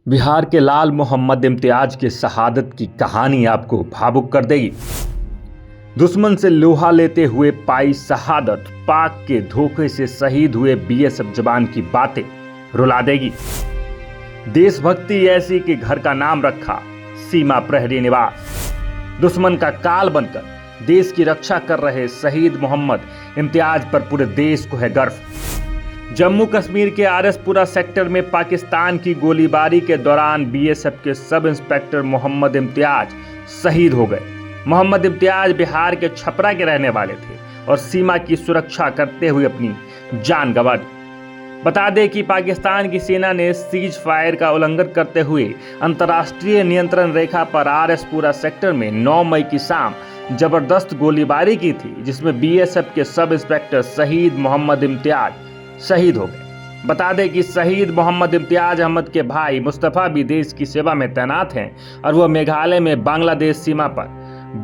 बिहार के लाल मोहम्मद इम्तियाज की शहादत की कहानी आपको भावुक कर देगी। दुश्मन से लोहा लेते हुए पाई शहादत, पाक के धोखे से शहीद हुए बीएसएफ जवान की बातें रुला देगी। देशभक्ति ऐसी कि घर का नाम रखा सीमा प्रहरी निवास। दुश्मन का काल बनकर देश की रक्षा कर रहे शहीद मोहम्मद इम्तियाज पर पूरे देश को है गर्व। जम्मू कश्मीर के आरएसपुरा सेक्टर में पाकिस्तान की गोलीबारी के दौरान बीएसएफ के सब इंस्पेक्टर मोहम्मद इम्तियाज शहीद हो गए। मोहम्मद इम्तियाज बिहार के छपरा के रहने वाले थे और सीमा की सुरक्षा करते हुए अपनी जान गंवा दी। बता दें कि पाकिस्तान की सेना ने सीज फायर का उल्लंघन करते हुए अंतर्राष्ट्रीय नियंत्रण रेखा पर आरएसपुरा सेक्टर में 9 मई की शाम जबरदस्त गोलीबारी की थी, जिसमें बीएसएफ के सब इंस्पेक्टर शहीद मोहम्मद इम्तियाज शहीद हो गए। बता दें कि शहीद मोहम्मद इम्तियाज अहमद के भाई मुस्तफ़ा भी देश की सेवा में तैनात हैं और वह मेघालय में बांग्लादेश सीमा पर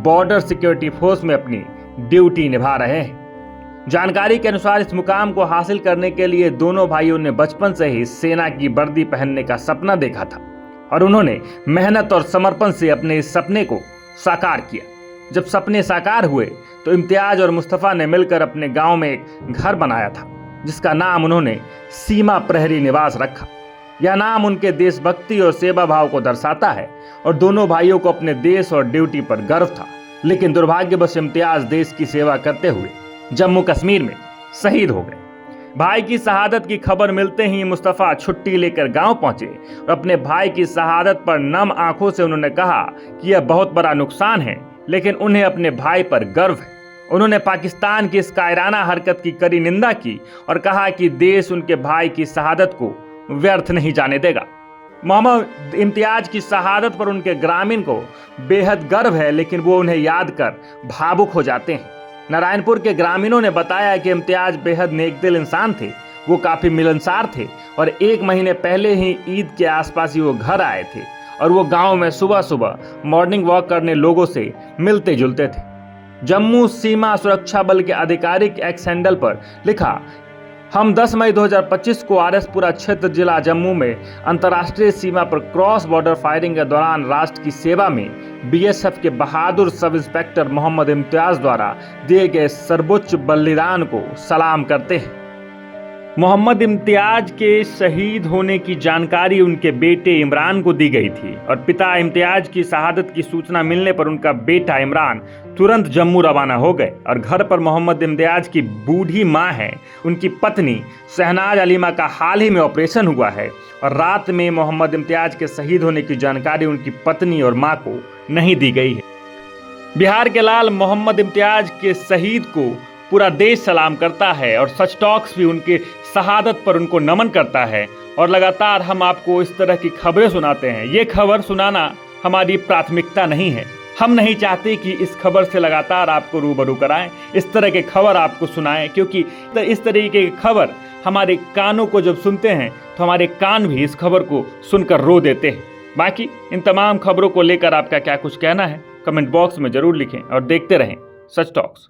बॉर्डर सिक्योरिटी फोर्स में अपनी ड्यूटी निभा रहे हैं। जानकारी के अनुसार इस मुकाम को हासिल करने के लिए दोनों भाइयों ने बचपन से ही सेना की वर्दी पहनने का सपना देखा था और उन्होंने मेहनत और समर्पण से अपने इस सपने को साकार किया। जब सपने साकार हुए तो इम्तियाज और मुस्तफ़ा ने मिलकर अपने गांव में एक घर बनाया था, जिसका नाम उन्होंने सीमा प्रहरी निवास रखा। यह नाम उनके देशभक्ति और सेवा भाव को दर्शाता है और दोनों भाइयों को अपने देश और ड्यूटी पर गर्व था। लेकिन दुर्भाग्यवश इम्तियाज देश की सेवा करते हुए जम्मू कश्मीर में शहीद हो गए। भाई की शहादत की खबर मिलते ही मुस्तफ़ा छुट्टी लेकर गांव पहुंचे और अपने भाई की शहादत पर नम आंखों से उन्होंने कहा कि यह बहुत बड़ा नुकसान है, लेकिन उन्हें अपने भाई पर गर्व है। उन्होंने पाकिस्तान की इस कायराना हरकत की कड़ी निंदा की और कहा कि देश उनके भाई की शहादत को व्यर्थ नहीं जाने देगा। मोहम्मद इम्तियाज की शहादत पर उनके ग्रामीण को बेहद गर्व है, लेकिन वो उन्हें याद कर भावुक हो जाते हैं। नारायणपुर के ग्रामीणों ने बताया कि इम्तियाज बेहद नेकदिल इंसान थे। वो काफ़ी मिलनसार थे और 1 महीने पहले ही ईद के आसपास ही वो घर आए थे और वो गाँव में सुबह सुबह मॉर्निंग वॉक करने लोगों से मिलते जुलते थे। जम्मू सीमा सुरक्षा बल के आधिकारिक एक्स हैंडल पर लिखा, हम 10 मई 2025 को आरएसपुरा क्षेत्र जिला जम्मू में अंतर्राष्ट्रीय सीमा पर क्रॉस बॉर्डर फायरिंग के दौरान राष्ट्र की सेवा में बीएसएफ के बहादुर सब इंस्पेक्टर मोहम्मद इम्तियाज द्वारा दिए गए सर्वोच्च बलिदान को सलाम करते हैं। मोहम्मद इम्तियाज के शहीद होने की जानकारी उनके बेटे इमरान को दी गई थी और पिता इम्तियाज की शहादत की सूचना मिलने पर उनका बेटा इमरान तुरंत जम्मू रवाना हो गए और घर पर मोहम्मद इम्तियाज की बूढ़ी मां है, उनकी पत्नी शहनाज अलीमा का हाल ही में ऑपरेशन हुआ है और रात में मोहम्मद इम्तियाज के शहीद होने की जानकारी उनकी पत्नी और मां को नहीं दी गई है। बिहार के लाल मोहम्मद इम्तियाज के शहीद को पूरा देश सलाम करता है और सच टॉक्स भी उनके शहादत पर उनको नमन करता है और लगातार हम आपको इस तरह की खबरें सुनाते हैं। ये खबर सुनाना हमारी प्राथमिकता नहीं है। हम नहीं चाहते कि इस खबर से लगातार आपको रूबरू कराएं, इस तरह के खबर आपको सुनाएं, क्योंकि इस तरीके की खबर हमारे कानों को जब सुनते हैं तो हमारे कान भी इस खबर को सुनकर रो देते हैं। बाकी इन तमाम खबरों को लेकर आपका क्या कुछ कहना है कमेंट बॉक्स में जरूर लिखें और देखते रहें सच टॉक्स।